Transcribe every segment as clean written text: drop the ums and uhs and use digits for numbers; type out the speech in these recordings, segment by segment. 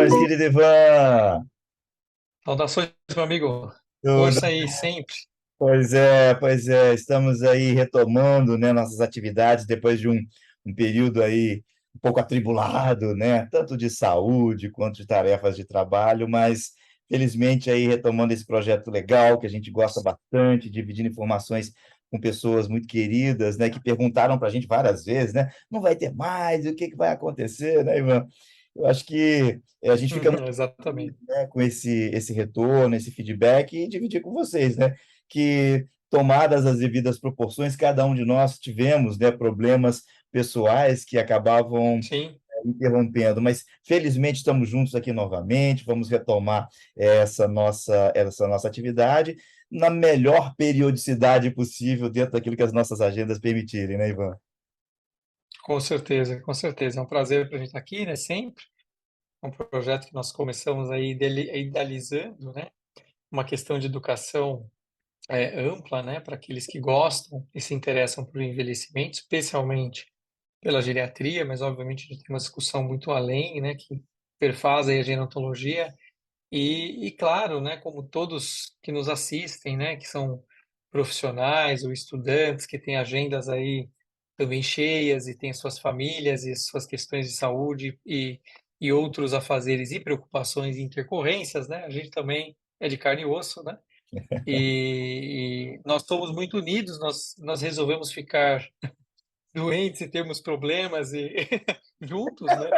Saudações, querido Ivan! Saudações, meu amigo. Tudo? Força aí sempre. Pois é, estamos aí retomando, né, nossas atividades depois de um período aí um pouco atribulado, né, tanto de saúde quanto de tarefas de trabalho, mas felizmente aí retomando esse projeto legal que a gente gosta bastante, dividindo informações com pessoas muito queridas, né, que perguntaram para a gente várias vezes, né, não vai ter mais, o que que vai acontecer, né, Ivan? Eu acho que a gente fica Exatamente. né, com esse retorno, esse feedback e dividir com vocês, né? Que tomadas as devidas proporções, cada um de nós tivemos, né, problemas pessoais que acabavam Sim, interrompendo, mas felizmente estamos juntos aqui novamente, vamos retomar essa nossa atividade na melhor periodicidade possível dentro daquilo que as nossas agendas permitirem, né, Ivan? com certeza, com certeza. É um prazer para a gente estar aqui, né? Sempre. É um projeto que nós começamos aí idealizando, né? Uma questão de educação ampla, né? Para aqueles que gostam e se interessam por envelhecimento, especialmente pela geriatria, mas obviamente a gente tem uma discussão muito além, né? Que perfaz aí a gerontologia. E claro, né, como todos que nos assistem, né, que são profissionais ou estudantes que têm agendas aí também cheias e têm suas famílias e suas questões de saúde e outros afazeres e preocupações e intercorrências, né, a gente também é de carne e osso, né, e nós somos muito unidos, nós resolvemos ficar doentes e termos problemas e juntos, né?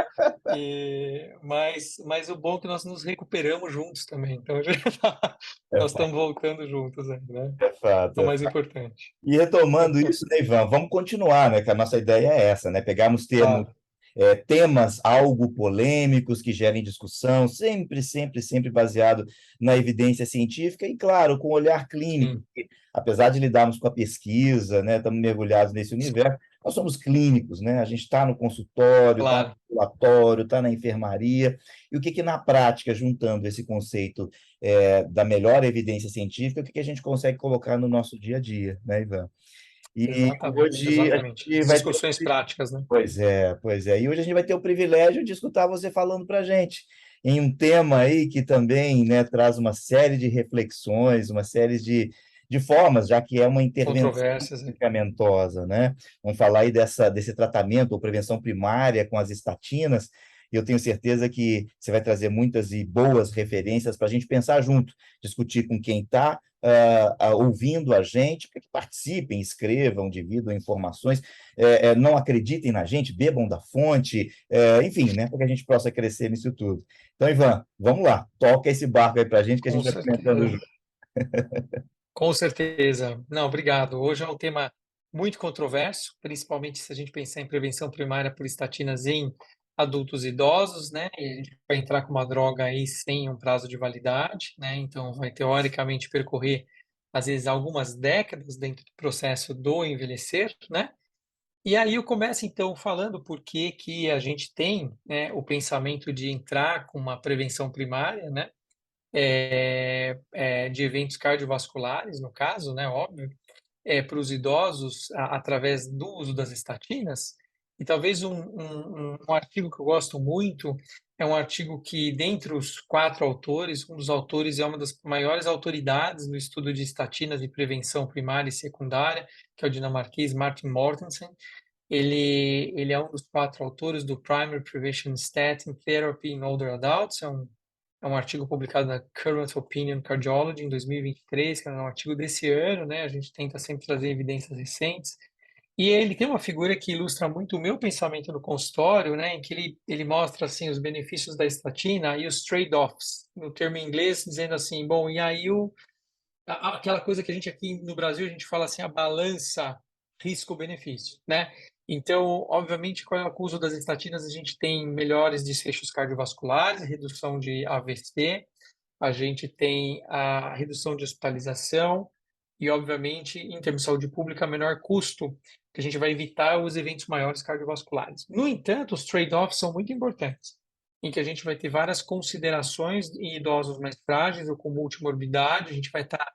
Mas o bom é que nós nos recuperamos juntos também. Então É nós fato, estamos voltando juntos aí, né? é fato. É o É mais fato. importante. E retomando isso, né, Ivan, vamos continuar, né? Que a nossa ideia é essa, né? Pegarmos termos Claro, temas algo polêmicos que gerem discussão, sempre baseado na evidência científica e, claro, com olhar clínico, sim, porque, apesar de lidarmos com a pesquisa, né, estamos mergulhados nesse universo, nós somos clínicos, né? A gente está no consultório, está claro, no ambulatório, está na enfermaria, e o que que na prática, juntando esse conceito da melhor evidência científica, o que que a gente consegue colocar no nosso dia a dia, né, Ivan? E exatamente, hoje a exatamente. gente As vai ter discussões práticas, né? Pois é. E hoje a gente vai ter o privilégio de escutar você falando para a gente em um tema aí que também, né, traz uma série de reflexões, uma série de formas, já que é uma intervenção Controvérsias, né? medicamentosa, né? Vamos falar aí desse tratamento ou prevenção primária com as estatinas. E eu tenho certeza que você vai trazer muitas e boas referências para a gente pensar junto, discutir com quem está ouvindo a gente, para que participem, escrevam, dividam informações, não acreditem na gente, bebam da fonte, enfim, né, para que a gente possa crescer nisso tudo. Então, Ivan, vamos lá, toca esse barco aí para a gente que a Com gente vai comentando certeza, junto. com certeza. Não, obrigado. Hoje é um tema muito controverso, principalmente se a gente pensar em prevenção primária por estatinas em adultos idosos, né? E a gente vai entrar com uma droga aí sem um prazo de validade, né? Então vai teoricamente percorrer às vezes algumas décadas dentro do processo do envelhecer, né? E aí eu começo então falando por que que a gente tem, né, o pensamento de entrar com uma prevenção primária, né? De eventos cardiovasculares, no caso, né? Óbvio para os idosos através do uso das estatinas. E talvez um artigo que eu gosto muito é um artigo que, dentre os quatro autores, um dos autores é uma das maiores autoridades no estudo de estatinas e prevenção primária e secundária, que é o dinamarquês Martin Mortensen. Ele é um dos quatro autores do Primary Prevention Statin Therapy in Older Adults. É um artigo publicado na Current Opinion Cardiology em 2023, que é um artigo desse ano, né? A gente tenta sempre trazer evidências recentes. E ele tem uma figura que ilustra muito o meu pensamento no consultório, né? Em que ele mostra, assim, os benefícios da estatina e os trade-offs, no termo em inglês, dizendo assim, bom, e aí aquela coisa que a gente aqui no Brasil, a gente fala assim, a balança risco-benefício, né? Então, obviamente, com o uso das estatinas, a gente tem melhores desfechos cardiovasculares, redução de AVC, a gente tem a redução de hospitalização e, obviamente, em termos de saúde pública, menor custo, que a gente vai evitar os eventos maiores cardiovasculares. No entanto, os trade-offs são muito importantes, em que a gente vai ter várias considerações em idosos mais frágeis ou com multimorbidade, a gente vai estar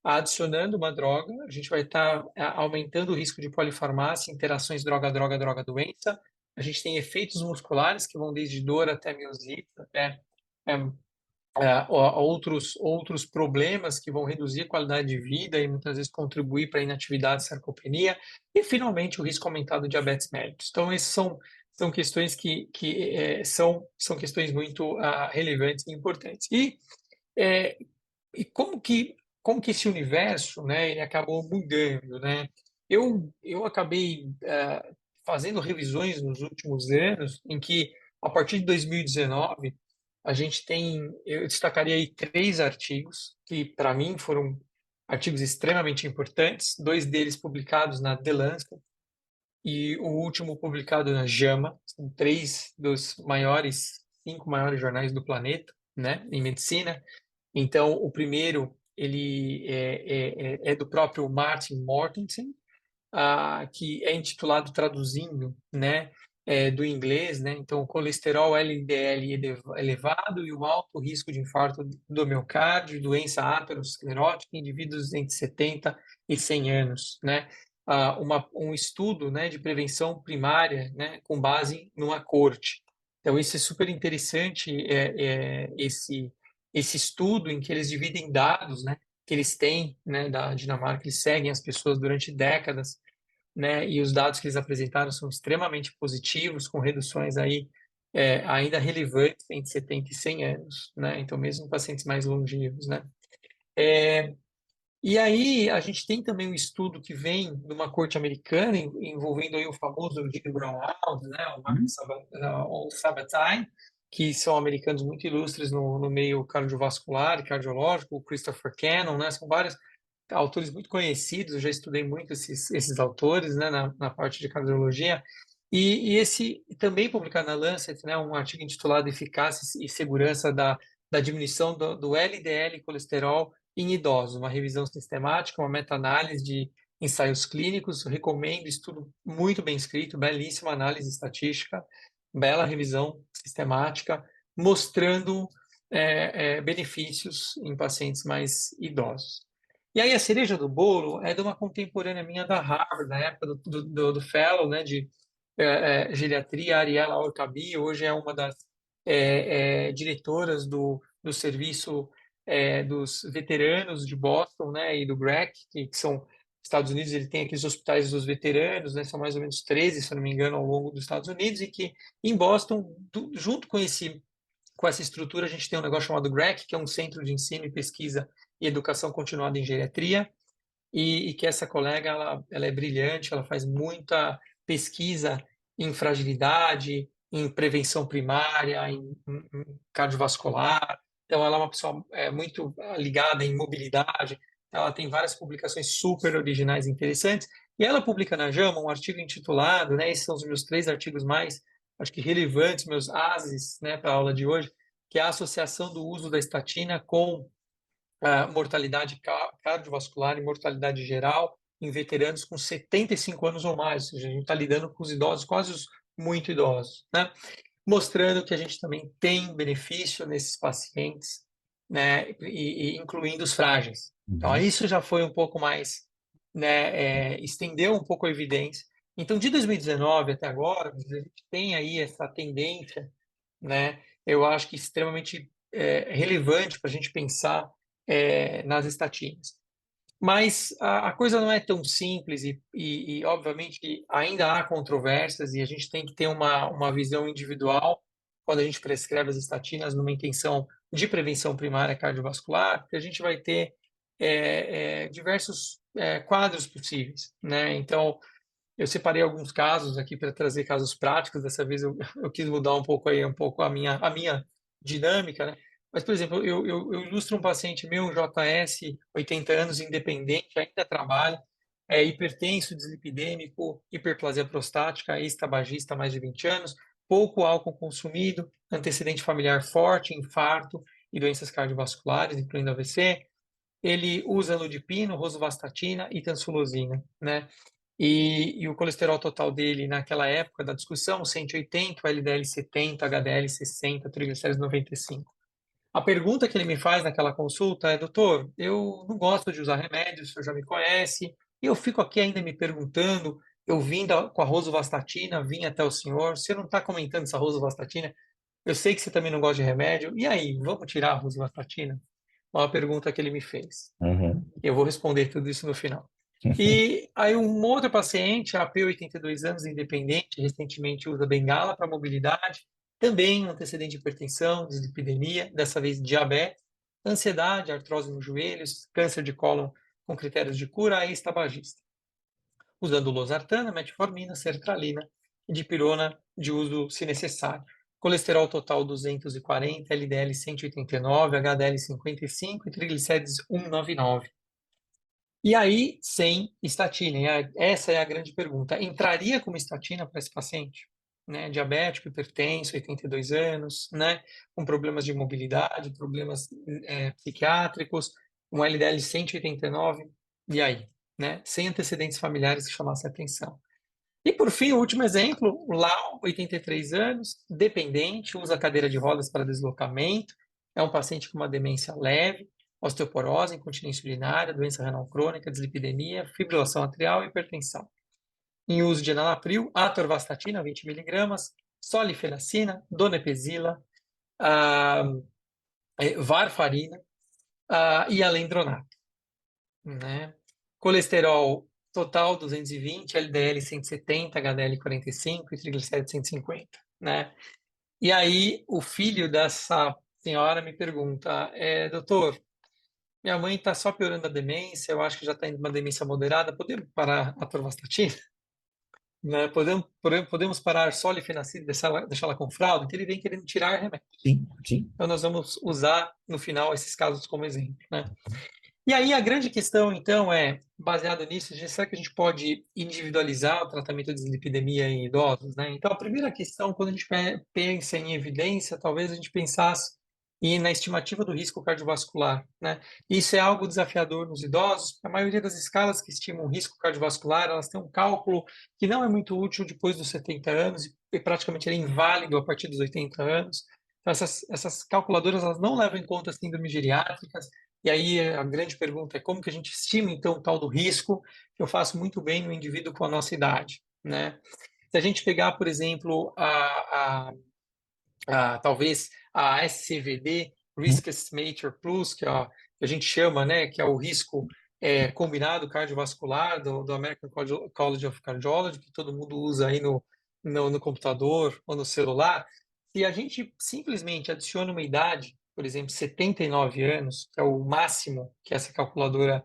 adicionando uma droga, a gente vai estar aumentando o risco de polifarmácia, interações droga-droga, droga-doença. A gente tem efeitos musculares que vão desde dor até miosite, até outros problemas que vão reduzir a qualidade de vida e muitas vezes contribuir para a inatividade e sarcopenia, e finalmente o risco aumentado de diabetes mellitus. Então, esses são questões são questões muito relevantes e importantes. É, e como que esse universo, né, ele acabou mudando, né? Eu acabei fazendo revisões nos últimos anos em que, a partir de 2019, eu destacaria aí 3 artigos que, para mim, foram artigos extremamente importantes, 2 deles publicados na The Lancet e o último publicado na JAMA. São 5 maiores jornais do planeta, né, em medicina. Então, o primeiro, ele é do próprio Martin Mortensen, que é intitulado, traduzindo, né, do inglês, né? Então, o colesterol LDL elevado e o alto risco de infarto do miocárdio, doença aterosclerótica em indivíduos entre 70 e 100 anos, né? Um estudo, né, de prevenção primária, né, com base numa corte. Então, isso é super interessante, esse estudo em que eles dividem dados, né, que eles têm, né, da Dinamarca, eles seguem as pessoas durante décadas, né, e os dados que eles apresentaram são extremamente positivos, com reduções aí ainda relevantes entre 70 e 100 anos, né, então mesmo pacientes mais longevos, né. E aí a gente tem também um estudo que vem de uma corte americana envolvendo aí o famoso Jim Brownhouse, né, o Sabatine, que são americanos muito ilustres no meio cardiovascular e cardiológico, o Christopher Cannon, né, são vários autores muito conhecidos. Eu já estudei muito esses autores, né, na parte de cardiologia. E esse também publicado na Lancet, né, um artigo intitulado Eficácia e Segurança da Diminuição do LDL colesterol em idosos, uma revisão sistemática, uma meta-análise de ensaios clínicos. Eu recomendo, estudo muito bem escrito, belíssima análise estatística, bela revisão sistemática, mostrando benefícios em pacientes mais idosos. E aí a cereja do bolo é de uma contemporânea minha da Harvard, na época do fellow, né, de geriatria, Ariela Orkabi. Hoje é uma das diretoras do serviço dos veteranos de Boston, né, e do GRAC, que são Estados Unidos. Ele tem aqui os hospitais dos veteranos, né, são mais ou menos 13, se eu não me engano, ao longo dos Estados Unidos, e que em Boston, junto com essa estrutura, a gente tem um negócio chamado GRAC, que é um centro de ensino e pesquisa e educação continuada em geriatria, e que essa colega, ela é brilhante, ela faz muita pesquisa em fragilidade, em prevenção primária, em cardiovascular. Então, ela é uma pessoa muito ligada em mobilidade. Ela tem várias publicações super originais e interessantes. E ela publica na JAMA um artigo intitulado, né, esses são os meus 3 artigos mais, acho que relevantes, meus ases, né, para a aula de hoje, que é a associação do uso da estatina com mortalidade cardiovascular e mortalidade geral em veteranos com 75 anos ou mais. Ou seja, a gente está lidando com os idosos, quase os muito idosos, né? Mostrando que a gente também tem benefício nesses pacientes, né? E incluindo os frágeis. Então, Uhum. isso já foi um pouco mais, né? Estendeu um pouco a evidência. Então, de 2019 até agora, a gente tem aí essa tendência, né? Eu acho que extremamente relevante para a gente pensar nas estatinas. Mas a coisa não é tão simples obviamente, ainda há controvérsias e a gente tem que ter uma visão individual quando a gente prescreve as estatinas numa intenção de prevenção primária cardiovascular, porque a gente vai ter diversos quadros possíveis, né? Então, eu separei alguns casos aqui para trazer casos práticos. Dessa vez eu quis mudar um pouco a minha dinâmica, né? Mas, por exemplo, eu ilustro um paciente meu, um JS, 80 anos, independente, ainda trabalha, é hipertenso, dislipidêmico, hiperplasia prostática, ex-tabagista, mais de 20 anos, pouco álcool consumido, antecedente familiar forte, infarto e doenças cardiovasculares, incluindo AVC. Ele usa lodipino, rosuvastatina e tansulosina, né? E o colesterol total dele naquela época da discussão, 180, o LDL 70, HDL 60, triglicéridos 95. A pergunta que ele me faz naquela consulta é: doutor, eu não gosto de usar remédios, o senhor já me conhece, e eu fico aqui ainda me perguntando, eu vim com a rosuvastatina, vim até o senhor não está comentando essa rosuvastatina, eu sei que você também não gosta de remédio, e aí, vamos tirar a rosuvastatina? Uma pergunta que ele me fez. Uhum. Eu vou responder tudo isso no final. E aí um outro paciente, AP, 82 anos, independente, recentemente usa bengala para mobilidade, também um antecedente de hipertensão, dislipidemia, dessa vez diabetes, ansiedade, artrose nos joelhos, câncer de cólon com critérios de cura, ex-tabagista. Usando losartana, metformina, sertralina e dipirona de uso se necessário. Colesterol total 240, LDL 189, HDL 55 e triglicérides 199. E aí, sem estatina? Essa é a grande pergunta. Entraria como estatina para esse paciente? Né? Diabético, hipertenso, 82 anos, né? Com problemas de mobilidade, problemas psiquiátricos, um LDL 189, e aí? Né? Sem antecedentes familiares que chamassem atenção. E por fim, o último exemplo, o Lau, 83 anos, dependente, usa cadeira de rodas para deslocamento, é um paciente com uma demência leve, osteoporose, incontinência urinária, doença renal crônica, dislipidemia, fibrilação atrial e hipertensão. Em uso de enalapril, atorvastatina, 20 miligramas, solifenacina, donepezila, varfarina e alendronato. Né? Colesterol total 220, LDL 170, HDL 45 e triglicéridos 150, né? E aí o filho dessa senhora me pergunta, doutor, minha mãe está só piorando a demência, eu acho que já está indo uma demência moderada, podemos parar a atorvastatina? Né? Podemos parar solifenacina e deixá-la com fralda? Então ele vem querendo tirar remédio. Sim, sim. Então nós vamos usar no final esses casos como exemplo, né? E aí a grande questão, então, baseado nisso, será que a gente pode individualizar o tratamento de dislipidemia em idosos, né? Então, a primeira questão, quando a gente pensa em evidência, talvez a gente pensasse na estimativa do risco cardiovascular, né? Isso é algo desafiador nos idosos. A maioria das escalas que estimam o risco cardiovascular, elas têm um cálculo que não é muito útil depois dos 70 anos e praticamente é inválido a partir dos 80 anos. Então, essas calculadoras, elas não levam em conta síndromes geriátricas. E aí a grande pergunta é como que a gente estima, então, o tal do risco que eu faço muito bem no indivíduo com a nossa idade, né? Se a gente pegar, por exemplo, talvez a SCVD, Uhum. Risk Estimator Plus, que a gente chama, né, que é o risco combinado cardiovascular do American College of Cardiology, que todo mundo usa aí no computador ou no celular. Se a gente simplesmente adiciona uma idade, por exemplo, 79 anos, que é o máximo que essa calculadora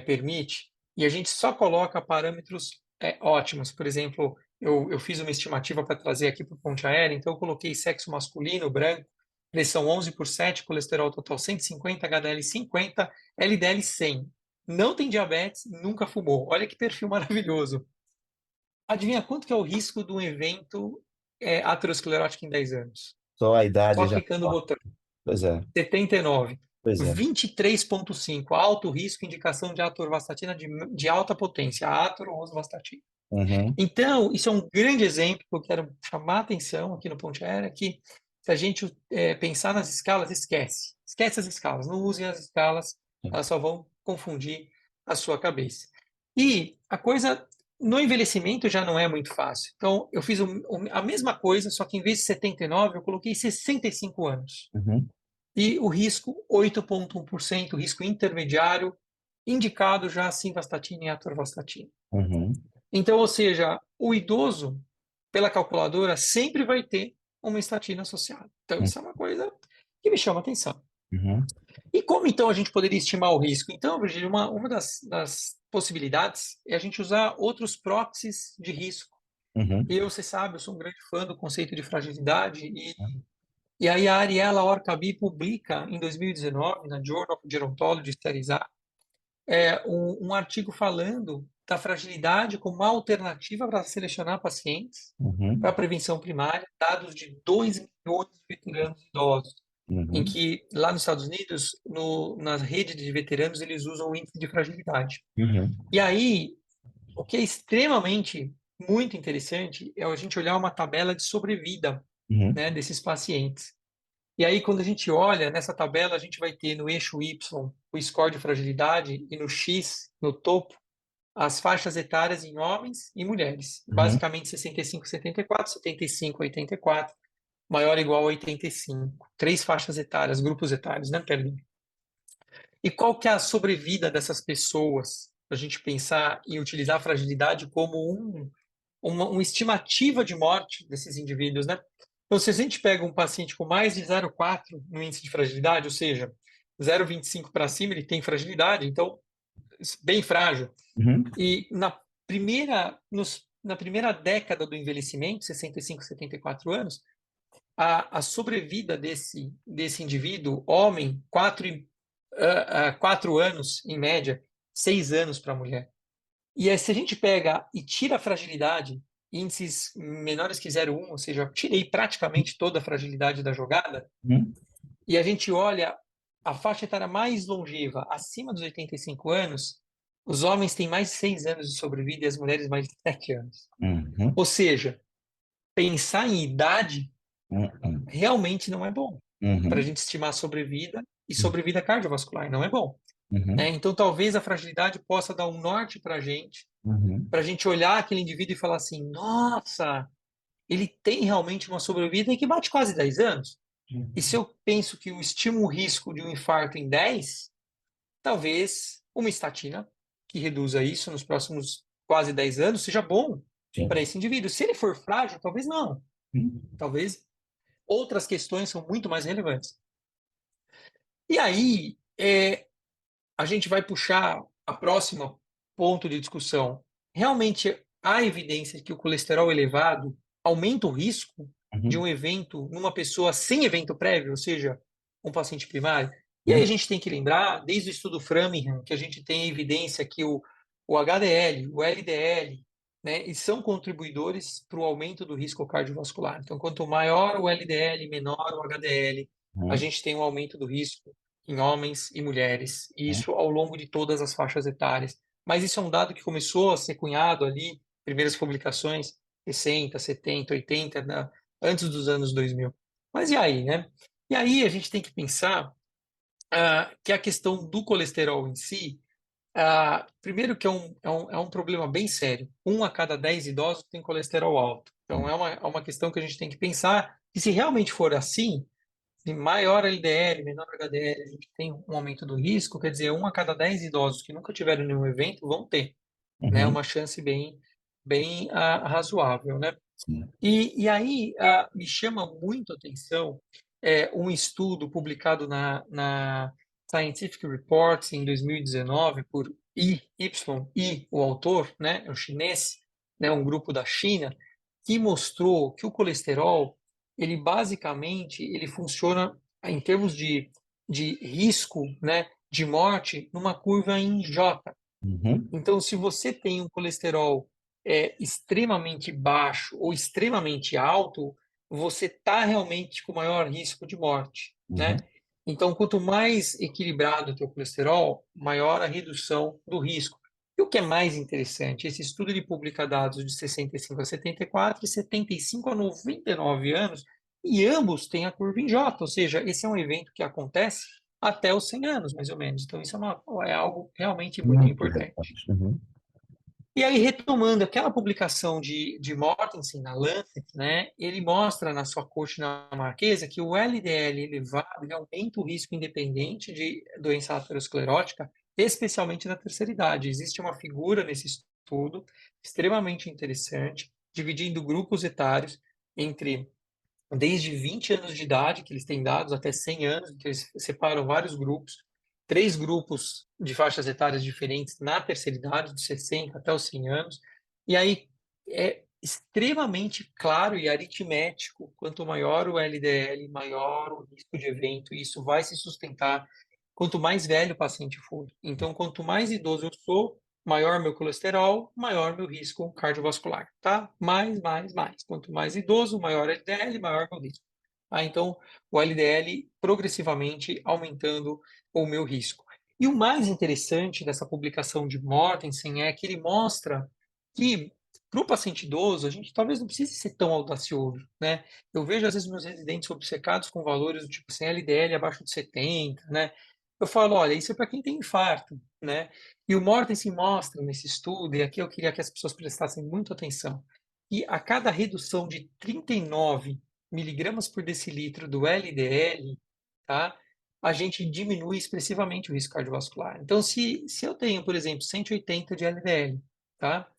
permite, e a gente só coloca parâmetros ótimos, por exemplo, eu fiz uma estimativa para trazer aqui para o Ponte Aérea, então eu coloquei sexo masculino, branco, pressão 11/7, colesterol total 150, HDL 50, LDL 100. Não tem diabetes, nunca fumou. Olha que perfil maravilhoso. Adivinha quanto que é o risco de um evento aterosclerótico em 10 anos? Só a idade Só já. clicando o botão. Pois é, 79. pois é. 23,5. Alto risco, indicação de atorvastatina de alta potência. Ator ou rosuvastatina. Uhum. Então, isso é um grande exemplo que eu quero chamar a atenção aqui no Ponte Aérea, que se a gente pensar nas escalas, esquece. Esquece as escalas, não usem as escalas, elas só vão confundir a sua cabeça. E a coisa no envelhecimento já não é muito fácil. Então, eu fiz a mesma coisa, só que em vez de 79, eu coloquei 65 anos. Uhum. E o risco, 8,1%, risco intermediário, indicado já simvastatina e atorvastatina. Uhum. Então, ou seja, o idoso, pela calculadora, sempre vai ter uma estatina associada. Então, isso é uma coisa que me chama a atenção. Uhum. E como, então, a gente poderia estimar o risco? Então, Virgílio, uma das possibilidades é a gente usar outros proxies de risco. Uhum. E você sabe, eu sou um grande fã do conceito de fragilidade, e aí a Ariela Orcabi publica, em 2019, na Journal of Gerontology, Studies A, um artigo falando da fragilidade como uma alternativa para selecionar pacientes para Uhum. prevenção primária, dados de 2 milhões de veteranos idosos, em Uhum. que lá nos Estados Unidos, na rede de veteranos, eles usam o índice de fragilidade. Uhum. E aí, o que é extremamente muito interessante é a gente olhar uma tabela de sobrevida, Uhum. né, desses pacientes. E aí, quando a gente olha nessa tabela, a gente vai ter no eixo Y o score de fragilidade e no X, no topo, as faixas etárias em homens e mulheres. Uhum. Basicamente 65, 74, 75, 84. maior ou igual a 85. Três faixas etárias, grupos etários, né, Perlin? E qual que é a sobrevida dessas pessoas? Para a gente pensar em utilizar a fragilidade como uma estimativa de morte desses indivíduos, né? Então, se a gente pega um paciente com mais de 0,4 no índice de fragilidade, ou seja, 0,25 para cima, ele tem fragilidade, então, bem frágil. Uhum. E na primeira década do envelhecimento, 65, 74 anos, a sobrevida desse indivíduo, homem, 4 anos em média, 6 anos para a mulher. E aí, se a gente pega e tira a fragilidade, índices menores que 0,1, ou seja, eu tirei praticamente toda a fragilidade da jogada, Uhum. e a gente olha a faixa etária mais longeva, acima dos 85 anos, os homens têm mais de 6 anos de sobrevida e as mulheres mais de 7 anos. Uhum. Ou seja, pensar em idade Uhum. realmente não é bom para a Uhum. gente estimar sobrevida e sobrevida cardiovascular, não é bom. Né? Uhum. Então, talvez a fragilidade possa dar um norte Uhum. para a gente olhar aquele indivíduo e falar assim: nossa, ele tem realmente uma sobrevida que bate quase 10 anos. E se eu penso que eu estimo o risco de um infarto em 10, talvez uma estatina que reduza isso nos próximos quase 10 anos seja bom para Sim. esse indivíduo. Se ele for frágil, talvez não. Uhum. Talvez outras questões são muito mais relevantes. E aí, a gente vai puxar a próxima ponto de discussão. Realmente há evidência que o colesterol elevado aumenta o risco de Uhum. um evento numa pessoa sem evento prévio, ou seja, um paciente primário? E aí a Uhum. gente tem que lembrar, desde o estudo Framingham, que a gente tem evidência que o HDL, o LDL, né, e são contribuidores para o aumento do risco cardiovascular. Então, quanto maior o LDL, menor o HDL, a Uhum. gente tem um aumento do risco em homens e mulheres, e Uhum. isso ao longo de todas as faixas etárias. Mas isso é um dado que começou a ser cunhado ali, primeiras publicações 60, 70, 80, antes dos anos 2000. Mas e aí, né? E aí a gente tem que pensar que a questão do colesterol em si, primeiro que é um problema bem sério. 1 a cada 10 idosos tem colesterol alto. Então é uma questão que a gente tem que pensar que se realmente for assim, de maior LDL, menor HDL, a gente tem um aumento do risco, quer dizer, 1 a cada 10 idosos que nunca tiveram nenhum evento vão ter, né? Uhum. Uma chance bem razoável, né? Sim. E aí me chama muito a atenção um estudo publicado na Scientific Reports em 2019 por YI, o autor, né, é um chinês, né, um grupo da China, que mostrou que o colesterol, ele basicamente, ele funciona em termos de risco, né, de morte, numa curva em J. Uhum. Então, se você tem um colesterol extremamente baixo ou extremamente alto, você está realmente com maior risco de morte, né? Uhum. Então, quanto mais equilibrado o teu colesterol, maior a redução do risco. E o que é mais interessante, esse estudo ele publica dados de 65 a 74 e 75 a 99 anos, e ambos têm a curva em J, ou seja, esse é um evento que acontece até os 100 anos, mais ou menos. Então, isso é algo realmente muito Muito importante. relevante. Uhum. E aí, retomando aquela publicação de Mortensen na Lancet, né, ele mostra na sua corte dinamarquesa que o LDL elevado ele aumenta o risco independente de doença aterosclerótica, especialmente na terceira idade. Existe uma figura nesse estudo extremamente interessante, dividindo grupos etários entre desde 20 anos de idade, que eles têm dados, até 100 anos, que eles separam vários grupos, três grupos de faixas etárias diferentes na terceira idade, de 60 até os 100 anos, e aí é extremamente claro e aritmético, quanto maior o LDL, maior o risco de evento, e isso vai se sustentar quanto mais velho o paciente for. Então, quanto mais idoso eu sou, maior meu colesterol, maior meu risco cardiovascular, tá? Mais. Quanto mais idoso, maior LDL, maior meu risco. Então, o LDL progressivamente aumentando o meu risco. E o mais interessante dessa publicação de Mortensen é que ele mostra que para o paciente idoso, a gente talvez não precise ser tão audacioso, né? Eu vejo, às vezes, meus residentes obcecados com valores do tipo assim, LDL abaixo de 70, né? Eu falo, olha, isso é para quem tem infarto, né? E o Mortensen mostra nesse estudo, e aqui eu queria que as pessoas prestassem muita atenção, que a cada redução de 39 miligramas por decilitro do LDL, tá? A gente diminui expressivamente o risco cardiovascular. Então, se eu tenho, por exemplo, 180 de LDL, tá?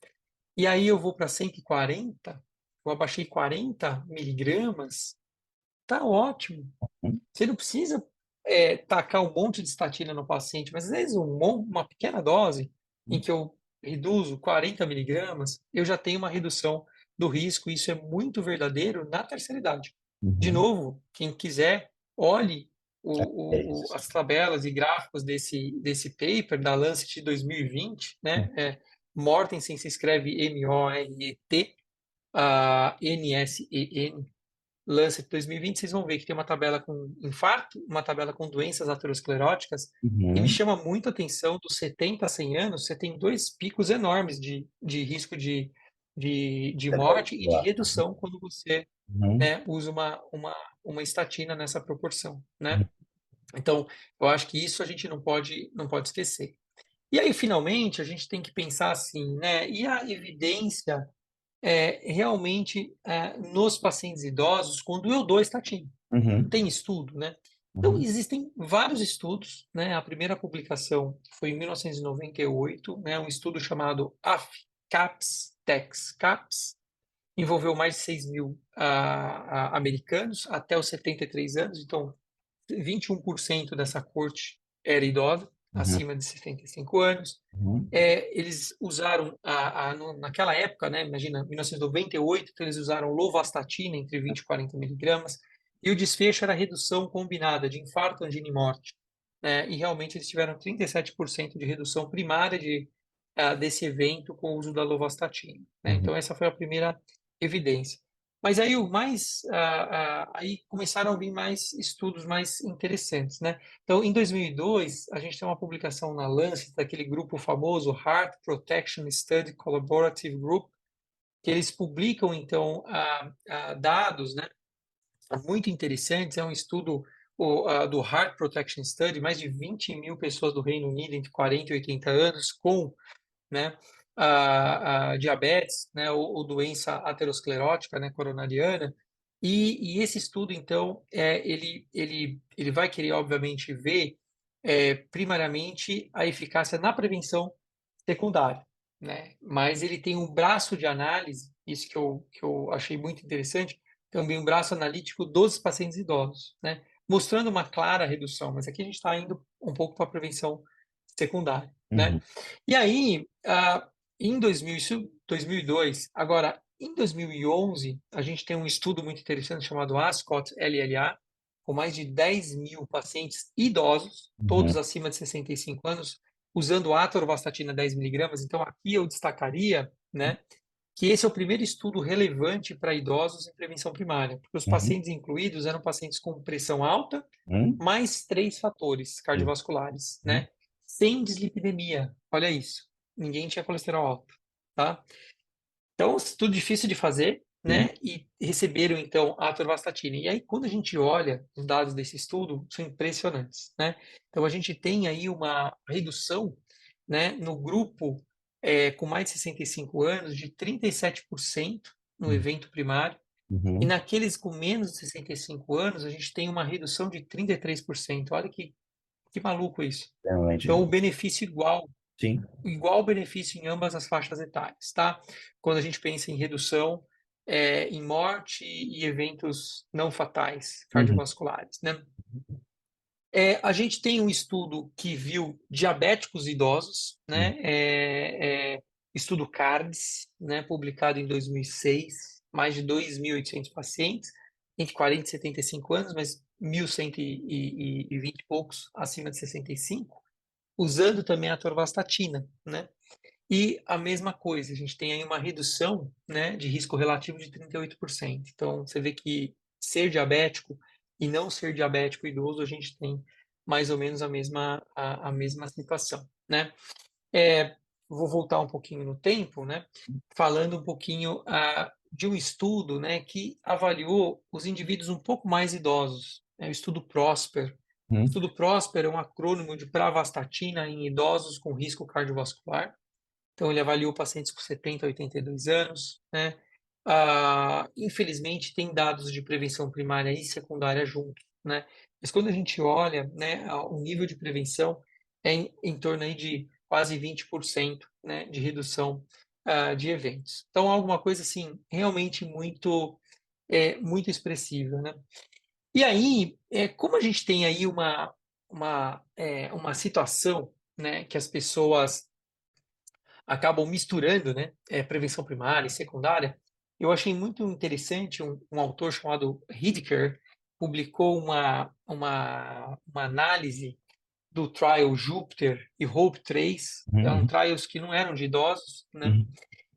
E aí eu vou para 140, eu abaixei 40 miligramas, tá ótimo. Você não precisa tacar um monte de estatina no paciente, mas às vezes uma pequena dose em que eu reduzo 40 miligramas, eu já tenho uma redução do risco, e isso é muito verdadeiro na terceira idade. De Uhum. novo, quem quiser, olhe É isso. as tabelas e gráficos desse paper da Lancet de 2020, né? Mortensen se escreve Mortet, Nsen, Lancet 2020, vocês vão ver que tem uma tabela com infarto, uma tabela com doenças ateroscleróticas, e me Uhum. chama muito a atenção, dos 70 a 100 anos, você tem dois picos enormes de risco de morte e de redução quando você, Uhum. né, usa uma estatina nessa proporção, né? Então, eu acho que isso a gente não pode esquecer. E aí, finalmente, a gente tem que pensar assim, né? E a evidência realmente nos pacientes idosos quando eu dou estatina? Uhum. Tem estudo, né? Então, Uhum. existem vários estudos, né? A primeira publicação foi em 1998, né? Um estudo chamado AF-CAPS-TEX. CAPS envolveu mais de 6 mil americanos até os 73 anos, então 21% dessa corte era idosa, Uhum. acima de 65 anos. Uhum. Eles usaram, naquela época, né, imagina, 1998, então eles usaram lovastatina entre 20 e 40 miligramas, e o desfecho era redução combinada de infarto, angina e morte. Né, e realmente eles tiveram 37% de redução primária desse evento com o uso da lovastatina. Né? Uhum. Então, essa foi a primeira evidência. Mas aí aí começaram a vir mais estudos mais interessantes, né? Então, em 2002, a gente tem uma publicação na Lancet daquele grupo famoso Heart Protection Study Collaborative Group, que eles publicam então dados, né, muito interessantes. É um estudo do Heart Protection Study, mais de 20 mil pessoas do Reino Unido entre 40 e 80 anos com, né, a diabetes, né, ou doença aterosclerótica, né, coronariana, e esse estudo, então, ele vai querer, obviamente, ver, primariamente, a eficácia na prevenção secundária, né, mas ele tem um braço de análise, isso que eu achei muito interessante, também um braço analítico dos pacientes idosos, né, mostrando uma clara redução, mas aqui a gente está indo um pouco para a prevenção secundária, né? Uhum. E aí, em 2000, isso 2002. Agora, em 2011, a gente tem um estudo muito interessante chamado ASCOT LLA, com mais de 10 mil pacientes idosos, todos Uhum. acima de 65 anos, usando atorvastatina 10 miligramas. Então, aqui eu destacaria, né, que esse é o primeiro estudo relevante para idosos em prevenção primária, porque os Uhum. pacientes incluídos eram pacientes com pressão alta, Uhum. mais três fatores cardiovasculares, Uhum. né? Sem dislipidemia. Olha isso. Ninguém tinha colesterol alto, tá? Então, tudo difícil de fazer, Sim. né? E receberam, então, a atorvastatina. E aí, quando a gente olha os dados desse estudo, são impressionantes, né? Então, a gente tem aí uma redução, né, no grupo com mais de 65 anos de 37% no evento primário, e Uhum. naqueles com menos de 65 anos, a gente tem uma redução de 33%. Olha que maluco isso. Então, Realmente. o benefício Sim. igual benefício em ambas as faixas etárias, tá? Quando a gente pensa em redução, em morte e eventos não fatais Uhum. cardiovasculares, né? A gente tem um estudo que viu diabéticos idosos, Uhum. né? Estudo CARDS, né? Publicado em 2006, mais de 2.800 pacientes, entre 40 e 75 anos, mas 1.120 e poucos acima de 65, usando também a atorvastatina, né? E a mesma coisa, a gente tem aí uma redução, né, de risco relativo de 38%. Então, você vê que ser diabético e não ser diabético idoso, a gente tem mais ou menos a mesma situação, né? Vou voltar um pouquinho no tempo, né, falando um pouquinho de um estudo, né, que avaliou os indivíduos um pouco mais idosos, né, o estudo PROSPER. O Uhum. estudo PROSPER é um acrônimo de pravastatina em idosos com risco cardiovascular. Então, ele avaliou pacientes com 70 a 82 anos, né? infelizmente, tem dados de prevenção primária e secundária juntos, né? Mas quando a gente olha, né, o nível de prevenção é em torno aí de quase 20%, né, de redução de eventos. Então, alguma coisa assim realmente muito expressiva, né? E aí, como a gente tem aí uma situação, né, que as pessoas acabam misturando, né, prevenção primária e secundária, eu achei muito interessante um autor chamado Hidker publicou uma análise do trial Jupiter e Hope 3, eram Uhum, trials que não eram de idosos, né? uhum,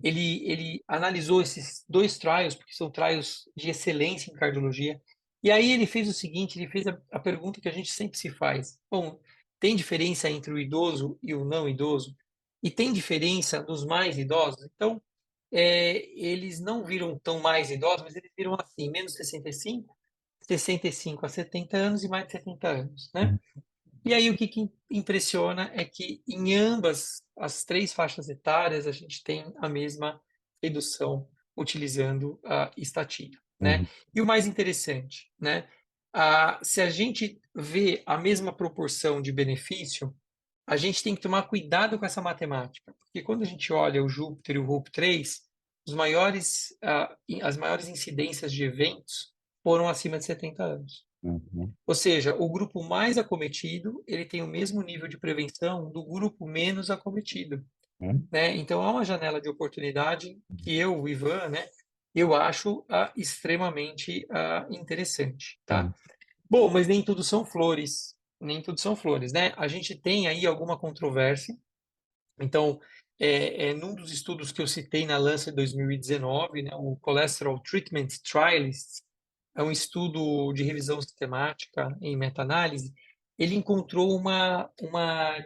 Ele analisou esses dois trials, porque são trials de excelência em cardiologia, e aí ele fez o seguinte, ele fez a pergunta que a gente sempre se faz. Bom, tem diferença entre o idoso e o não idoso? E tem diferença nos mais idosos? Então, eles não viram tão mais idosos, mas eles viram assim, menos 65, 65 a 70 anos e mais de 70 anos, né? uhum, E aí o que impressiona é que em ambas as três faixas etárias a gente tem a mesma redução utilizando a estatina, né? uhum, E o mais interessante, né? Se a gente vê a mesma proporção de benefício, a gente tem que tomar cuidado com essa matemática, porque quando a gente olha o Júpiter e o Hope 3, as maiores incidências de eventos foram acima de 70 anos. uhum, Ou seja, o grupo mais acometido, ele tem o mesmo nível de prevenção do grupo menos acometido, uhum, né? Então, há uma janela de oportunidade que eu, o Ivan, né, eu acho extremamente interessante, tá? uhum, Bom, mas nem tudo são flores, nem tudo são flores, né? A gente tem aí alguma controvérsia. Então, num dos estudos que eu citei na Lancet 2019, né, o Cholesterol Treatment Trialists, é um estudo de revisão sistemática em meta-análise, ele encontrou uma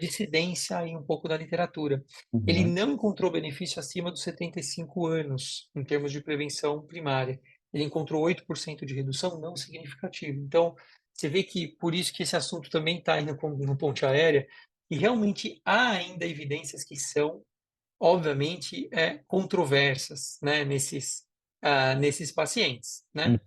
dissidência em um pouco da literatura. Ele uhum, não encontrou benefício acima dos 75 anos, em termos de prevenção primária. Ele encontrou 8% de redução não significativa. Então, você vê que por isso que esse assunto também está indo no ponte aérea, e realmente há ainda evidências que são, obviamente, controversas, né, nesses pacientes, né?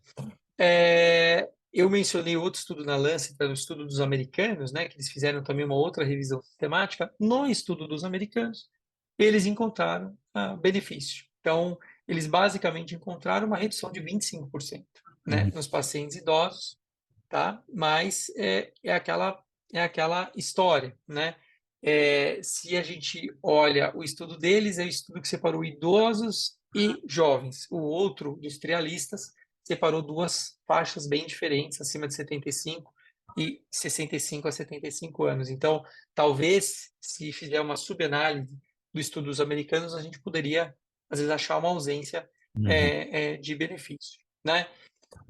Eu mencionei outro estudo na Lancet, o estudo dos americanos, né, que eles fizeram também uma outra revisão sistemática. No estudo dos americanos, eles encontraram benefício. Então, eles basicamente encontraram uma redução de 25%, né, uhum, nos pacientes idosos, tá? Mas é aquela história, né? Se a gente olha o estudo deles, é o estudo que separou idosos e jovens. O outro, dos trialistas, separou duas faixas bem diferentes, acima de 75 e 65 a 75 anos. Então, talvez, se fizer uma subanálise dos estudos americanos, a gente poderia, às vezes, achar uma ausência uhum, de benefício, né?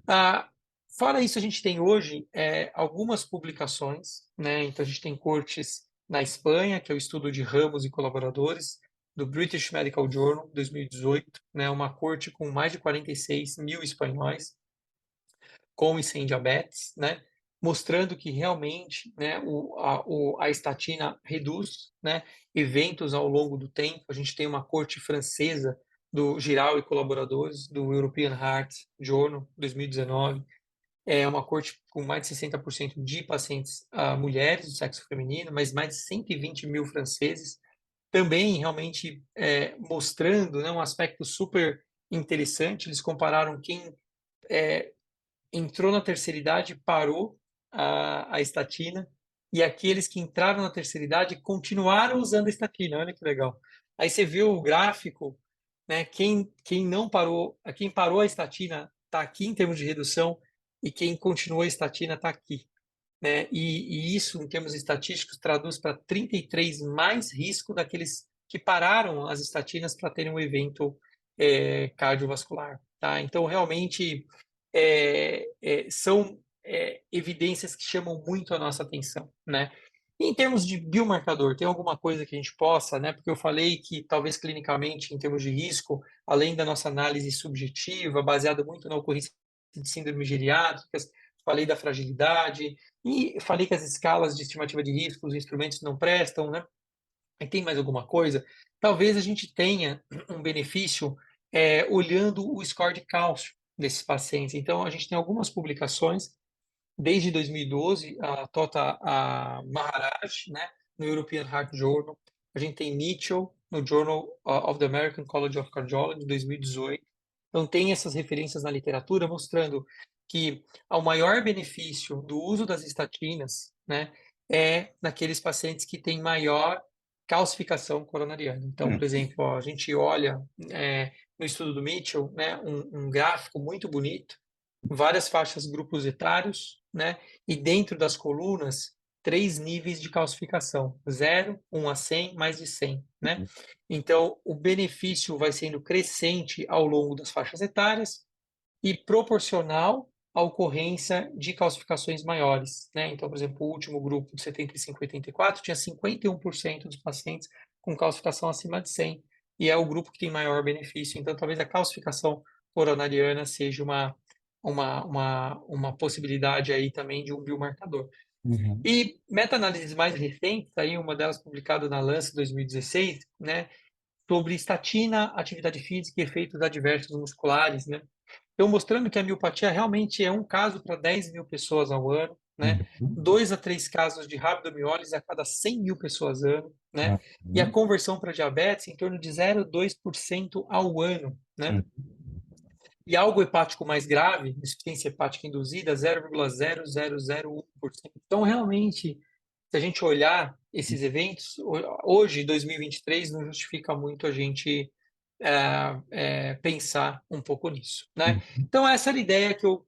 Ah, Fora isso, a gente tem hoje algumas publicações, né? Então, a gente tem cortes na Espanha, que é o estudo de Ramos e colaboradores, do British Medical Journal, 2018, né? Uma corte com mais de 46 mil espanhóis com e sem diabetes, né? Mostrando que realmente, né, a estatina reduz, né, eventos ao longo do tempo. A gente tem uma corte francesa do Giral e colaboradores, do European Heart Journal, 2019, é uma corte com mais de 60% de pacientes mulheres do sexo feminino, mas mais de 120 mil franceses, também realmente mostrando, né, um aspecto super interessante. Eles compararam quem entrou na terceira idade, parou a estatina, e aqueles que entraram na terceira idade continuaram usando a estatina. Olha que legal. Aí você vê o gráfico, né? Quem não parou, quem parou a estatina está aqui em termos de redução, e quem continuou a estatina está aqui, né? E isso, em termos estatísticos, traduz para 33 mais risco daqueles que pararam as estatinas para terem um evento cardiovascular, tá? Então, realmente, são evidências que chamam muito a nossa atenção, né? E em termos de biomarcador, tem alguma coisa que a gente possa, né? Porque eu falei que talvez clinicamente, em termos de risco, além da nossa análise subjetiva, baseada muito na ocorrência de síndromes geriátricas, falei da fragilidade, e falei que as escalas de estimativa de risco, os instrumentos não prestam, né? E tem mais alguma coisa? Talvez a gente tenha um benefício olhando o score de cálcio desses pacientes. Então, a gente tem algumas publicações, desde 2012, a Maharaj, né, no European Heart Journal, a gente tem Mitchell no Journal of the American College of Cardiology, de 2018. Então, tem essas referências na literatura mostrando que o maior benefício do uso das estatinas, né, é naqueles pacientes que têm maior calcificação coronariana. Então, por exemplo, ó, a gente olha no estudo do Mitchell, né, um gráfico muito bonito, várias faixas, grupos etários, né, e dentro das colunas, 3 níveis de calcificação: 0, 1 a 100, mais de 100, né? Então, o benefício vai sendo crescente ao longo das faixas etárias e proporcional à ocorrência de calcificações maiores, né? Então, por exemplo, o último grupo de 75 e 84 tinha 51% dos pacientes com calcificação acima de 100, e é o grupo que tem maior benefício. Então, talvez a calcificação coronariana seja uma possibilidade aí também de um biomarcador. Uhum. E meta-análises mais recentes, aí uma delas publicada na Lancet 2016, né, sobre estatina, atividade física e efeitos adversos musculares, né? Então, mostrando que a miopatia realmente é um caso para 10 mil pessoas ao ano, né? Uhum. 2 a 3 casos de rabdomiólise a cada 100 mil pessoas ano, né? E a Uhum. conversão para diabetes em torno de 0,2% ao ano, né? E algo hepático mais grave, insuficiência hepática induzida, 0,0001%. Então, realmente, se a gente olhar esses eventos, hoje, 2023, não justifica muito a gente pensar um pouco nisso, né? Uhum. Então, essa era a ideia que eu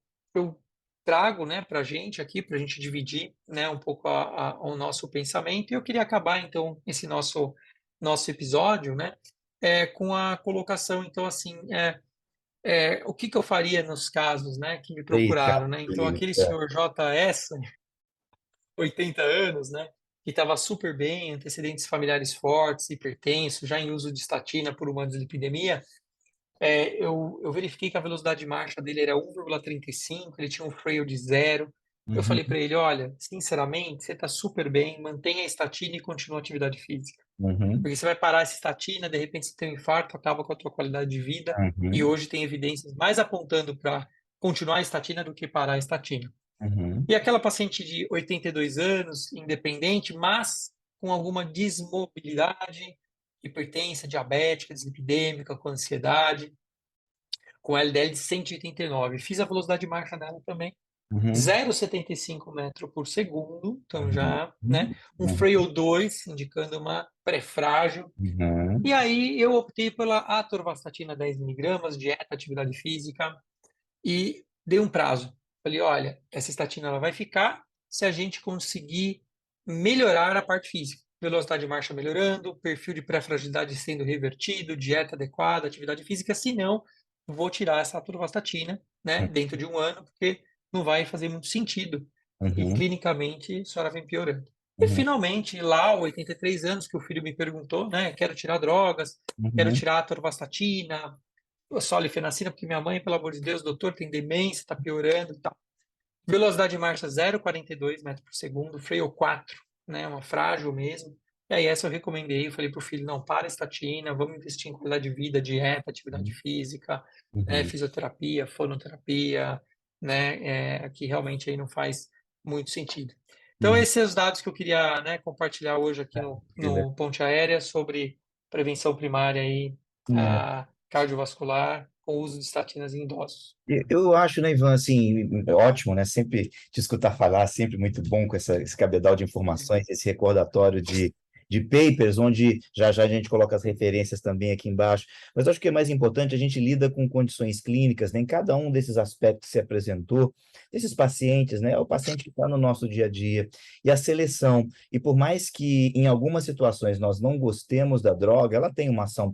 trago, né, para a gente aqui, para a gente dividir, né, um pouco o nosso pensamento. E eu queria acabar, então, esse nosso episódio, né, com a colocação, então, assim, o que que eu faria nos casos, né, que me Três procuraram, né? Então, casos. aquele senhor JS, 80 anos, né, que estava super bem, antecedentes familiares fortes, hipertenso, já em uso de estatina por uma dislipidemia, eu verifiquei que a velocidade de marcha dele era 1,35, ele tinha um freio de 0. Eu falei Uhum. para ele, olha, sinceramente, você está super bem, mantenha a estatina e continue a atividade física. Uhum. Porque você vai parar essa estatina, de repente você tem um infarto, acaba com a tua qualidade de vida, e Uhum. hoje tem evidências mais apontando para continuar a estatina do que parar a estatina. Uhum. E aquela paciente de 82 anos, independente, mas com alguma desmobilidade, hipertensa, diabética, dislipidêmica, com ansiedade, com LDL de 189. Fiz a velocidade de marcha dela também, Uhum. 0,75 metro por segundo, então Uhum. já, né? Um Uhum. Frail 2, indicando uma pré-frágil. Uhum. E aí eu optei pela atorvastatina 10 miligramas, dieta, atividade física, e dei um prazo. Falei, olha, essa estatina ela vai ficar se a gente conseguir melhorar a parte física. Velocidade de marcha melhorando, perfil de pré-fragilidade sendo revertido, dieta adequada, atividade física. Se não, vou tirar essa atorvastatina, né, dentro de um ano, porque não vai fazer muito sentido. E Uhum. clinicamente, a senhora vem piorando. E Uhum. finalmente, lá, aos 83 anos, que o filho me perguntou, né, quero tirar drogas, quero Uhum. tirar a atorvastatina, solifenacina, porque minha mãe, pelo amor de Deus, doutor, tem demência, está piorando e tal. Velocidade de marcha 0,42 metros por segundo, freio 4, né, uma frágil mesmo. E aí essa eu recomendei, eu falei pro filho, não, para a estatina, vamos investir em qualidade de vida, dieta, atividade física, né, Uhum. fisioterapia, fonoterapia, né, que realmente aí não faz muito sentido. Então Uhum. esses são os dados que eu queria, né, compartilhar hoje aqui no Ponte Aérea sobre prevenção primária aí, É. cardiovascular com o uso de estatinas em idosos. Eu acho, né, Ivan, assim, ótimo, né? Sempre te escutar falar, sempre muito bom com esse cabedal de informações, esse recordatório de papers, onde já já a gente coloca as referências também aqui embaixo. Mas eu acho que é mais importante, a gente lida com condições clínicas, né, em cada um desses aspectos que você apresentou, desses pacientes, né? É o paciente que está no nosso dia a dia, e a seleção. E por mais que em algumas situações nós não gostemos da droga, ela tem uma ação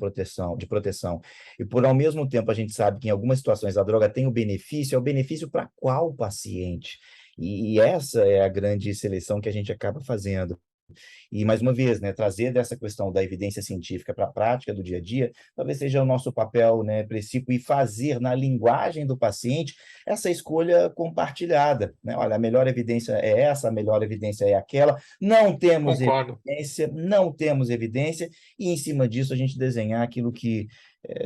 de proteção. E por ao mesmo tempo a gente sabe que em algumas situações a droga tem o benefício, é o benefício para qual paciente? E essa é a grande seleção que a gente acaba fazendo. E, mais uma vez, né, trazer dessa questão da evidência científica para a prática do dia a dia, talvez seja o nosso papel, né, principal, e fazer na linguagem do paciente essa escolha compartilhada. Né? Olha, a melhor evidência é essa, a melhor evidência é aquela, não temos Concordo. evidência, não temos evidência, e em cima disso a gente desenhar aquilo que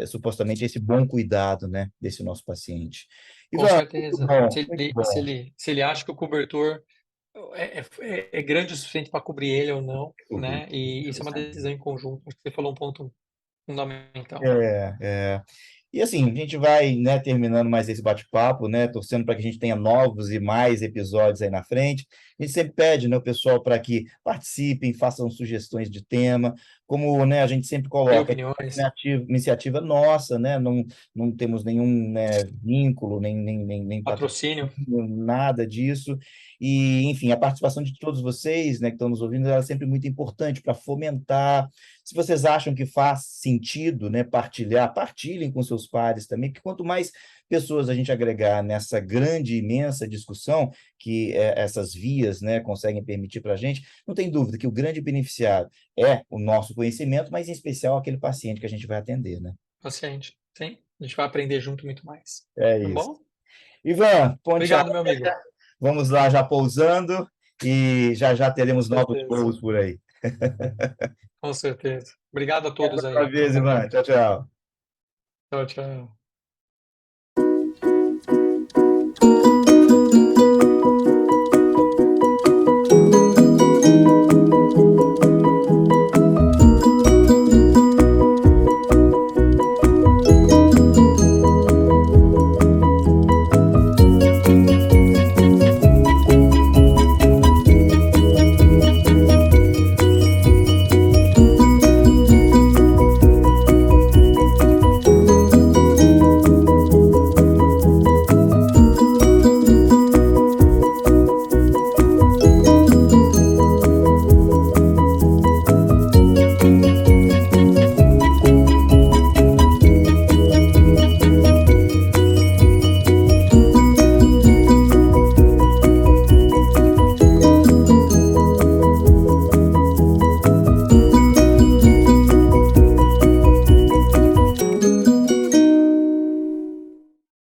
supostamente esse bom cuidado, né, desse nosso paciente. Com Ivan, muito certeza. bom, Se muito ele, se bom. ele, se ele acha que o cobertor é grande o suficiente para cobrir ele ou não, Dúvida. né? E isso é uma decisão em conjunto. Acho que você falou um ponto fundamental. É. E assim, a gente vai, né, terminando mais esse bate-papo, né, torcendo para que a gente tenha novos e mais episódios aí na frente. A gente sempre pede, né, o pessoal para que participem, façam sugestões de tema, como, né, a gente sempre Dê coloca, opiniões, iniciativa nossa, né, não temos nenhum, né, vínculo, nem patrocínio. patrocínio, nada disso. E, enfim, a participação de todos vocês, né, que estão nos ouvindo, ela é sempre muito importante para fomentar. Se vocês acham que faz sentido, né, partilhar, partilhem com seus pares também, que quanto mais pessoas a gente agregar nessa grande, imensa discussão que essas vias, né, conseguem permitir para a gente, não tem dúvida que o grande beneficiado é o nosso conhecimento, mas em especial aquele paciente que a gente vai atender, né? Paciente. Sim, a gente vai aprender junto muito mais. É Tá isso. bom? Ivan, ponte Obrigado, alta, meu amigo. vamos lá já pousando e já já Com teremos novos certeza. voos por aí. Com certeza. Obrigado a Até a todos aí próxima pelo vez, Ivan. convite. Tchau, tchau. Tchau, tchau.